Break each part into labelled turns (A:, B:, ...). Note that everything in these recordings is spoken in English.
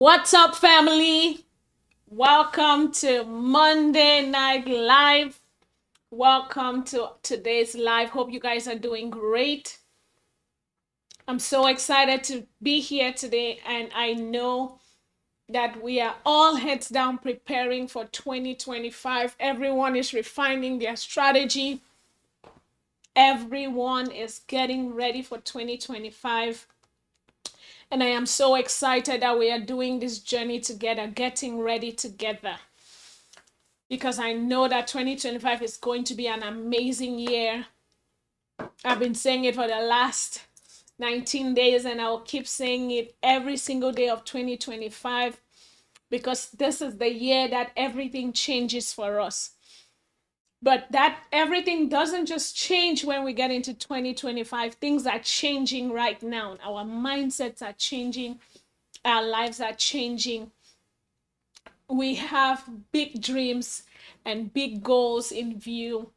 A: What's up, family? Welcome to Monday Night Live. Welcome to today's live. Hope you guys are doing great. I'm so excited to be here today, and I know that we are all heads down preparing for 2025. Everyone is refining their strategy, everyone is getting ready for 2025. And I am so excited that we are doing this journey together, getting ready together, because I know that 2025 is going to be an amazing year. I've been saying it for the last 19 days, and I'll keep saying it every single day of 2025, because this is the year that everything changes for us. But that everything doesn't just change when we get into 2025. Things are changing right now. Our mindsets are changing. Our lives are changing. We have big dreams and big goals in view.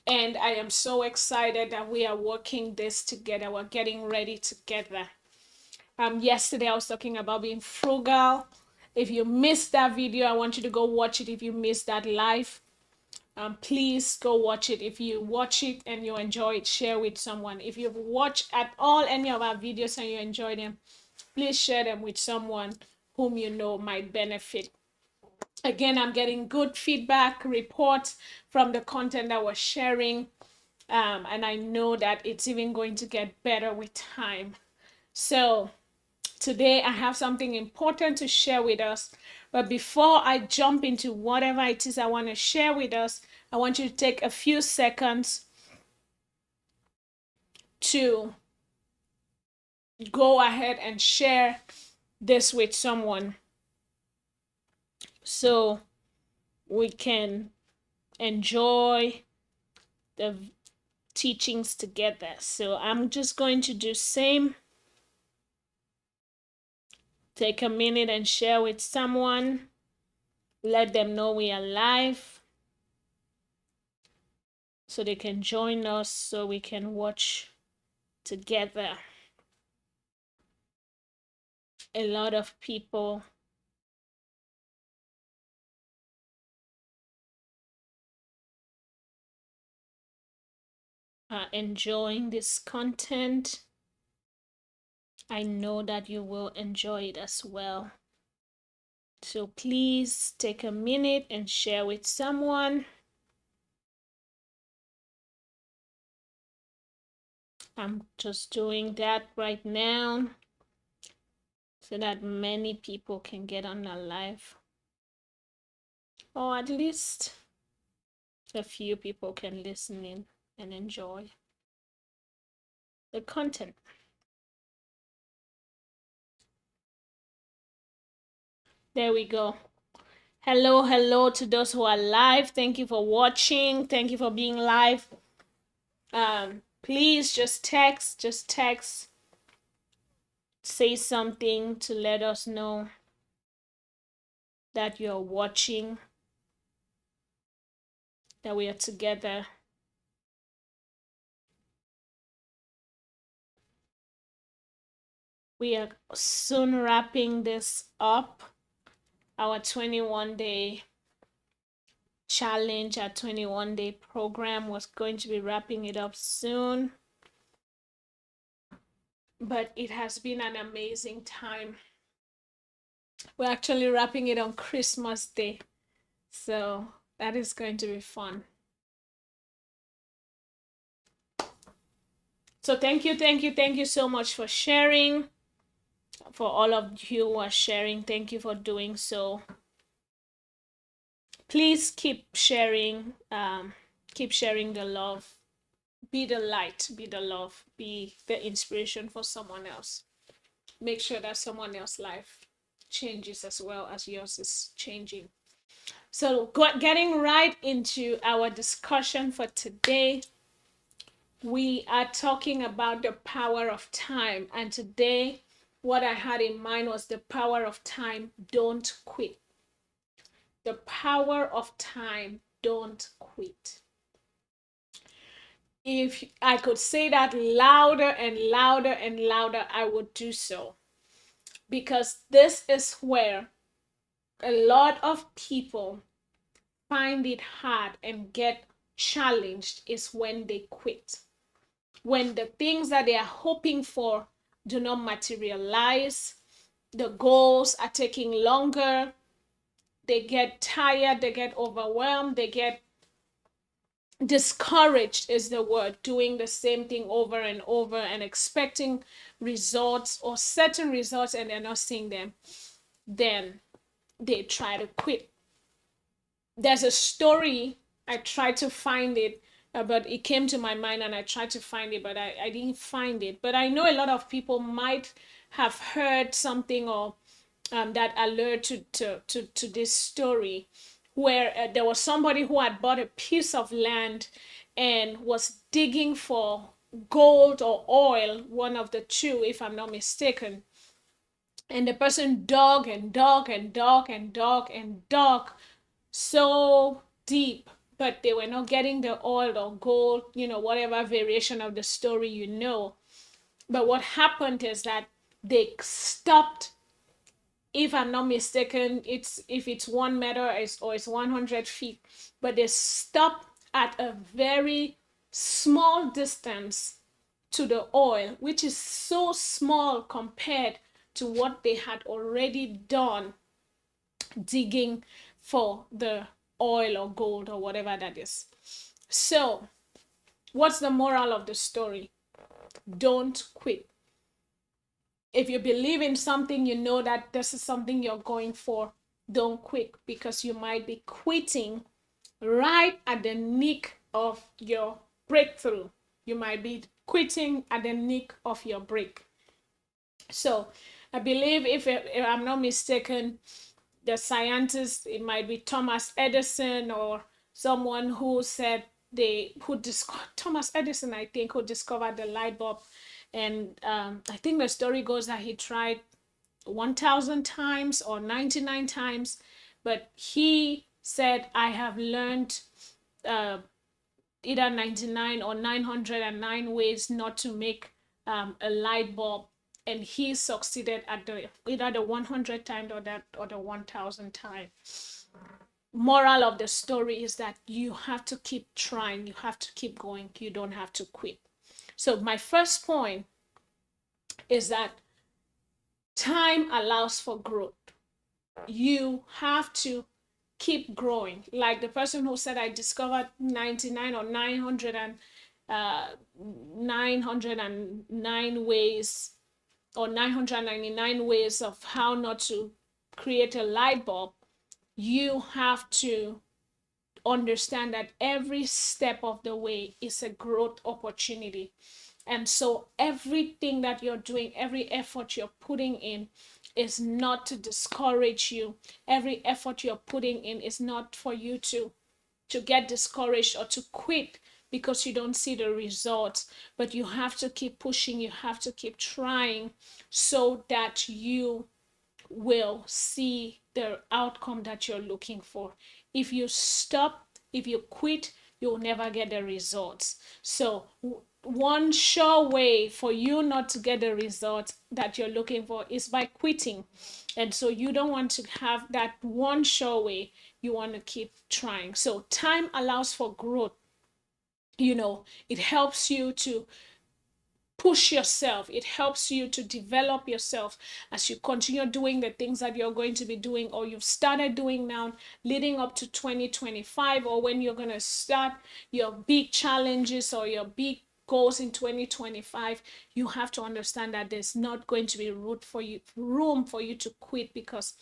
A: And I am so excited that we are working this together. We're getting ready together. Yesterday I was talking about being frugal. If you missed that video, I want you to go watch it. If you missed that live, please go watch it. If you watch it and you enjoy it, share with someone. If you've watched at all any of our videos and you enjoy them, please share them with someone whom you know might benefit. Again, I'm getting good feedback, reports from the content that we're sharing. And I know that it's even going to get better with time. So today I have something important to share with us. But before I jump into whatever it is I want to share with us, I want you to take a few seconds to go ahead and share this with someone so we can enjoy the teachings together. So I'm just going to do same. Take a minute and share with someone. Let them know we are live so they can join us so we can watch together. A lot of people are enjoying this content. I know that you will enjoy it as well. So please take a minute and share with someone. I'm just doing that right now so that many people can get on the live, or at least a few people can listen in and enjoy the content. There we go. Hello to those who are live. Thank you for watching. Thank you for being live. Please just text, say something to let us know that you're watching, that we are together. We are soon wrapping this up. Our 21-day challenge, our 21-day program was going to be wrapping it up soon. But it has been an amazing time. We're actually wrapping it on Christmas Day. So that is going to be fun. So thank you so much for sharing. For all of you who are sharing, thank you for doing so. Please keep sharing the love. Be the light, be the love, be the inspiration for someone else. Make sure that someone else's life changes as well as yours is changing. So getting right into our discussion for today, we are talking about the power of time. And today, what I had in mind was the power of time. Don't quit. The power of time. Don't quit. If I could say that louder and louder and louder, I would do so. because this is where a lot of people find it hard and get challenged, is when they quit. When the things that they are hoping for do not materialize, the goals are taking longer, they get tired, they get overwhelmed, they get discouraged, is the word, doing the same thing over and over and expecting results or certain results and they're not seeing them, then they try to quit. There's a story, I tried to find it, but it came to my mind and I tried to find it, but I didn't find it. But I know a lot of people might have heard something or that alert to this story, where there was somebody who had bought a piece of land and was digging for gold or oil, one of the two, if I'm not mistaken. And the person dug and dug and dug and dug and dug so deep, but they were not getting the oil or gold, whatever variation of the story But what happened is that they stopped. If I'm not mistaken, if it's 1 meter or it's 100 feet, but they stopped at a very small distance to the oil, which is so small compared to what they had already done digging for the oil or gold or whatever that is. So, what's the moral of the story? Don't quit. If you believe in something, you know that this is something you're going for, don't quit, because you might be quitting right at the nick of your breakthrough. You might be quitting at the nick of your break. So I believe, if I'm not mistaken, the scientist, it might be Thomas Edison or someone who said Thomas Edison, I think, who discovered the light bulb. And I think the story goes that he tried 1,000 times or 99 times, but he said, I have learned either 99 or 909 ways not to make a light bulb, and he succeeded at either the 100 times or the 1,000 times. Moral of the story is that you have to keep trying, you have to keep going, you don't have to quit. So my first point is that time allows for growth. You have to keep growing. Like the person who said, I discovered 99 or 909 ways or 999 ways of how not to create a light bulb. You have to understand that every step of the way is a growth opportunity. And so everything that you're doing, every effort you're putting in, is not to discourage you. Every effort you're putting in is not for you to get discouraged or to quit because you don't see the results. But you have to keep pushing, you have to keep trying, so that you will see the outcome that you're looking for. If you stop, if you quit, you'll never get the results. So one sure way for you not to get the results that you're looking for is by quitting. And so you don't want to have that one sure way. You want to keep trying. So time allows for growth. It helps you to push yourself. It helps you to develop yourself as you continue doing the things that you're going to be doing, or you've started doing now, leading up to 2025, or when you're going to start your big challenges or your big goals in 2025. You have to understand that there's not going to be room for you to quit, because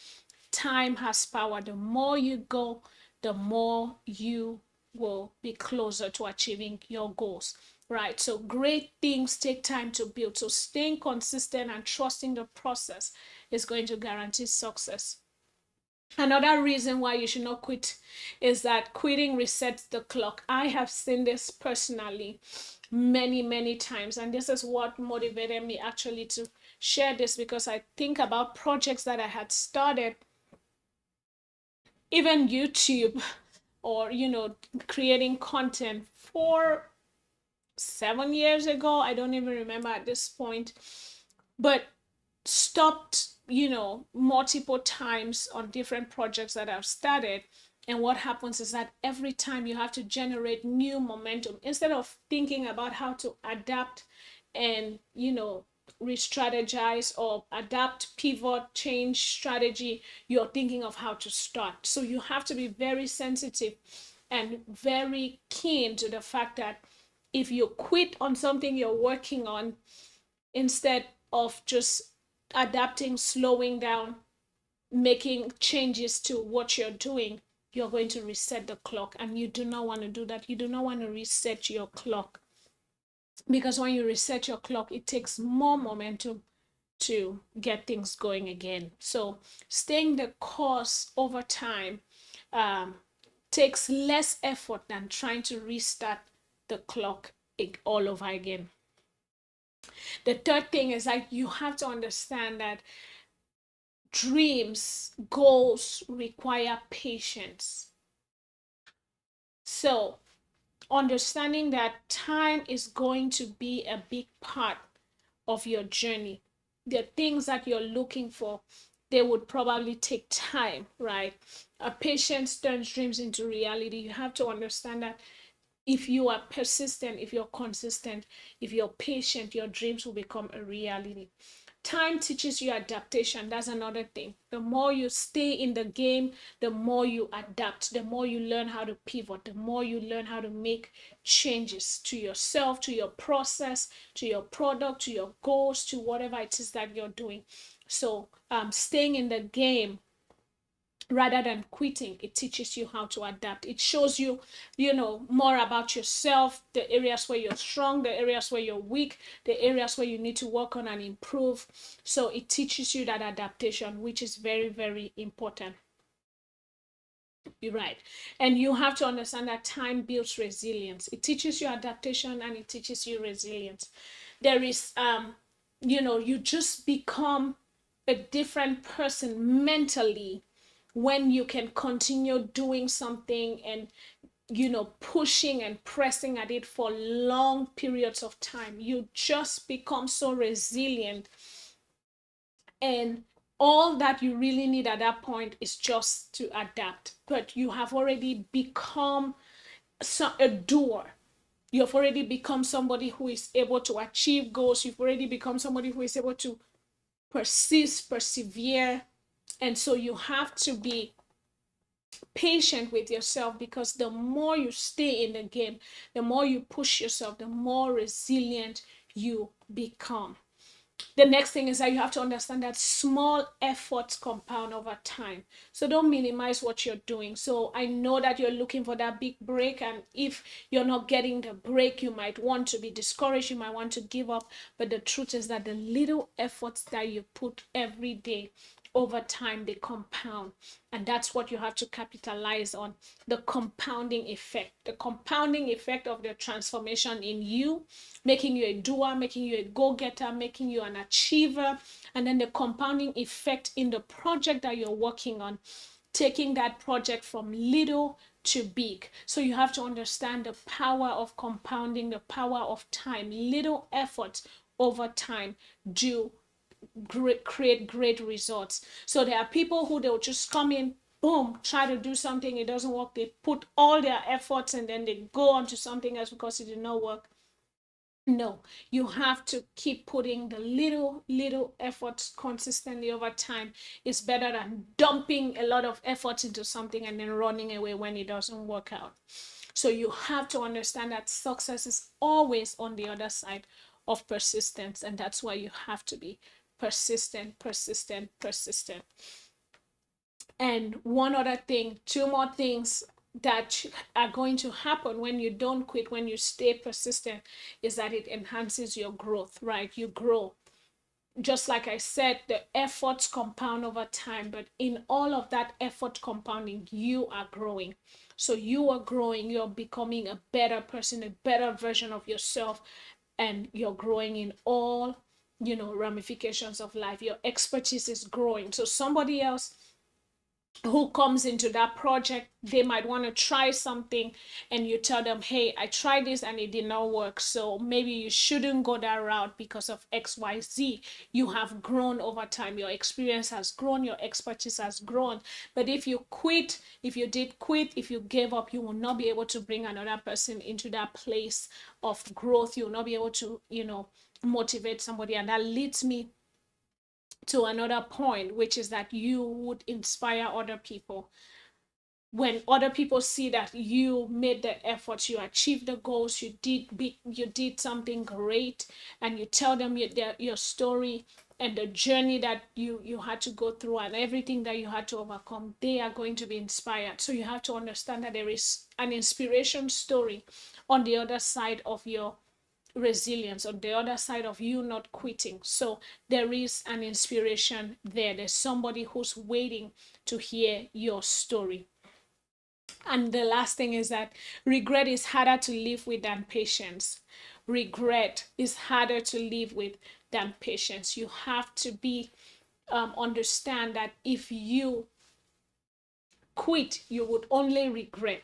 A: time has power. The more you go, the more you will be closer to achieving your goals. Right? So great things take time to build. So staying consistent and trusting the process is going to guarantee success. Another reason why you should not quit is that quitting resets the clock. I have seen this personally many times, and this is what motivated me actually to share this, because I think about projects that I had started, even YouTube, or creating content for 7 years ago. I don't even remember at this point, but stopped multiple times on different projects that I've started. And what happens is that every time you have to generate new momentum instead of thinking about how to adapt and, re-strategize or adapt, pivot, change strategy. You're thinking of how to start. So you have to be very sensitive and very keen to the fact that if you quit on something you're working on, instead of just adapting, slowing down, making changes to what you're doing, you're going to reset the clock. And you do not want to do that. You do not want to reset your clock, because when you reset your clock, it takes more momentum to get things going again. So staying the course over time takes less effort than trying to restart the clock all over again. The third thing is that you have to understand that dreams, goals require patience. So understanding that time is going to be a big part of your journey. The things that you're looking for, they would probably take time, right? Patience turns dreams into reality. You have to understand that if you are persistent, if you're consistent, if you're patient, your dreams will become a reality. Time teaches you adaptation. That's another thing. The more you stay in the game, the more you adapt, the more you learn how to pivot, the more you learn how to make changes to yourself, to your process, to your product, to your goals, to whatever it is that you're doing. So staying in the game rather than quitting, it teaches you how to adapt. It shows you, more about yourself, the areas where you're strong, the areas where you're weak, the areas where you need to work on and improve. So it teaches you that adaptation, which is very, very important. You're right. And you have to understand that time builds resilience. It teaches you adaptation and it teaches you resilience. There is you just become a different person mentally when you can continue doing something and pushing and pressing at it for long periods of time. You just become so resilient, and all that you really need at that point is just to adapt. But you have already become a doer. You've already become somebody who is able to achieve goals. You've already become somebody who is able to persist, persevere. And so you have to be patient with yourself, because the more you stay in the game, the more you push yourself, the more resilient you become. The next thing is that you have to understand that small efforts compound over time. So don't minimize what you're doing. So I know that you're looking for that big break, and if you're not getting the break, you might want to be discouraged, you might want to give up. But the truth is that the little efforts that you put every day, over time, they compound. And that's what you have to capitalize on: the compounding effect. The compounding effect of the transformation in you, making you a doer, making you a go-getter, making you an achiever. And then the compounding effect in the project that you're working on, taking that project from little to big. So you have to understand the power of compounding, the power of time. Little efforts over time do create great results. So there are people who, they'll just come in, boom, try to do something, it doesn't work, they put all their efforts and then they go on to something else because it did not work. No, you have to keep putting the little efforts consistently over time. It's better than dumping a lot of efforts into something and then running away when it doesn't work out. So you have to understand that success is always on the other side of persistence, and that's why you have to be persistent, persistent, persistent. And one other thing, two more things that are going to happen when you don't quit, when you stay persistent, is that it enhances your growth, right? You grow. Just like I said, the efforts compound over time, but in all of that effort compounding, you are growing. So you are growing, you're becoming a better person, a better version of yourself, and you're growing in all, ramifications of life. Your expertise is growing. So somebody else who comes into that project, they might want to try something, and you tell them, hey, I tried this and it did not work, so maybe you shouldn't go that route because of XYZ. You have grown over time, your experience has grown, your expertise has grown. But if you quit, if you did quit, if you gave up, you will not be able to bring another person into that place of growth. You will not be able to, motivate somebody. And that leads me to another point, which is that you would inspire other people. When other people see that you made the effort, you achieved the goals, you did something great, and you tell them your story and the journey that you had to go through and everything that you had to overcome, they are going to be inspired. So you have to understand that there is an inspiration story on the other side of your resilience, on the other side of you not quitting. So there is an inspiration there. There's somebody who's waiting to hear your story. And the last thing is that regret is harder to live with than patience. Regret is harder to live with than patience. You have to be understand that if you quit, you would only regret.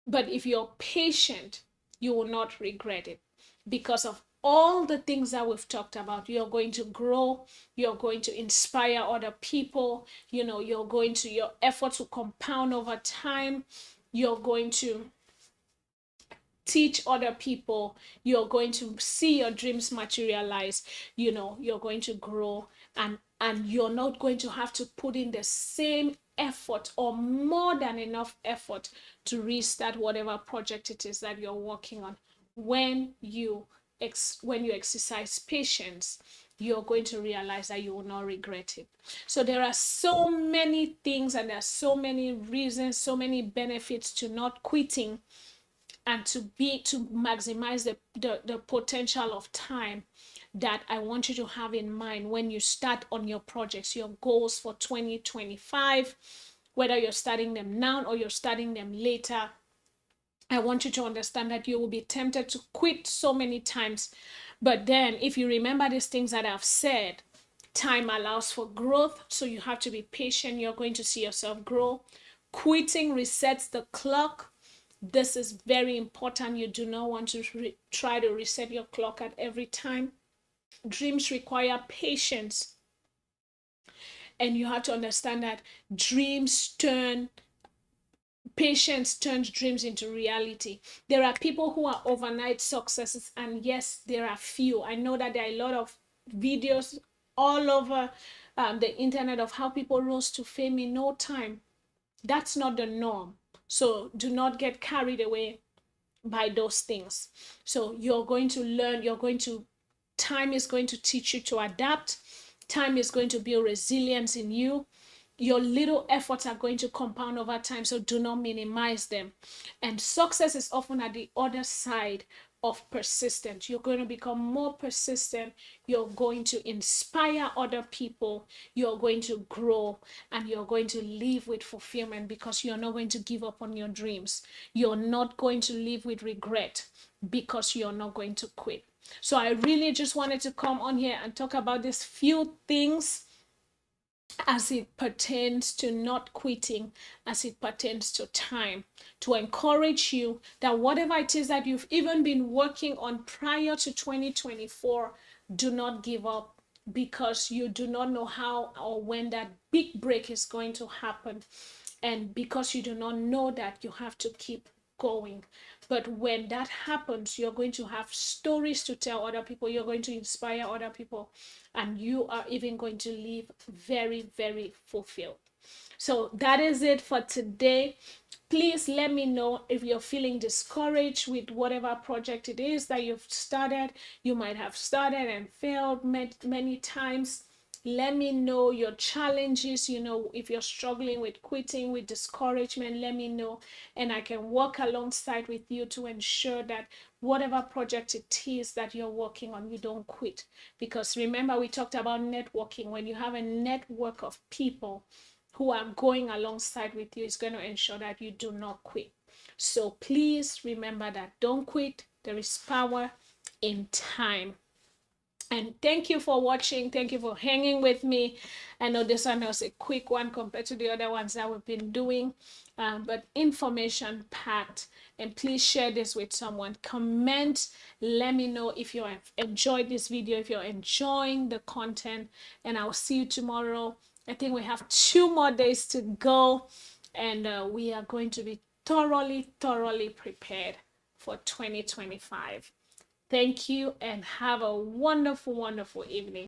A: But if you're patient, you will not regret it, because of all the things that we've talked about. You're going to grow, you're going to inspire other people, your efforts will compound over time, you're going to teach other people, you're going to see your dreams materialize, you're going to grow, and you're not going to have to put in the same effort or more than enough effort to restart whatever project it is that you're working on. When you exercise patience, you're going to realize that you will not regret it. So there are so many things, and there are so many reasons, so many benefits to not quitting and to maximize the potential of time, that I want you to have in mind when you start on your projects, your goals for 2025, whether you're starting them now or you're starting them later. I want you to understand that you will be tempted to quit so many times. But then if you remember these things that I've said, time allows for growth. So you have to be patient. You're going to see yourself grow. Quitting resets the clock. This is very important. You do not want to try to reset your clock at every time. Dreams require patience. And you have to understand that patience turns dreams into reality. There are people who are overnight successes, and yes, there are few. I know that there are a lot of videos all over the internet of how people rose to fame in no time. That's not the norm. So do not get carried away by those things. So you're going to learn, time is going to teach you to adapt. Time is going to build resilience in you. Your little efforts are going to compound over time, so do not minimize them. And success is often at the other side of persistence. You're going to become more persistent. You're going to inspire other people. You're going to grow, and you're going to live with fulfillment, because you're not going to give up on your dreams. You're not going to live with regret, because you're not going to quit. So I really just wanted to come on here and talk about these few things as it pertains to not quitting, as it pertains to time, to encourage you that whatever it is that you've even been working on prior to 2024, do not give up, because you do not know how or when that big break is going to happen. And because you do not know that, you have to keep going. But when that happens, you're going to have stories to tell other people, you're going to inspire other people, and you are even going to live very, very fulfilled. So that is it for today. Please let me know if you're feeling discouraged with whatever project it is that you've started. You might have started and failed many times. Let me know your challenges. If you're struggling with quitting, with discouragement, let me know, and I can work alongside with you to ensure that whatever project it is that you're working on, you don't quit. Because remember, we talked about networking. When you have a network of people who are going alongside with you, is going to ensure that you do not quit. So please remember that. Don't quit. There is power in time. And thank you for watching. Thank you for hanging with me. I know this one was a quick one compared to the other ones that we've been doing, but information packed. And please share this with someone. Comment. Let me know if you have enjoyed this video, if you're enjoying the content. And I'll see you tomorrow. I think we have 2 more days to go. And we are going to be thoroughly prepared for 2025. Thank you and have a wonderful evening.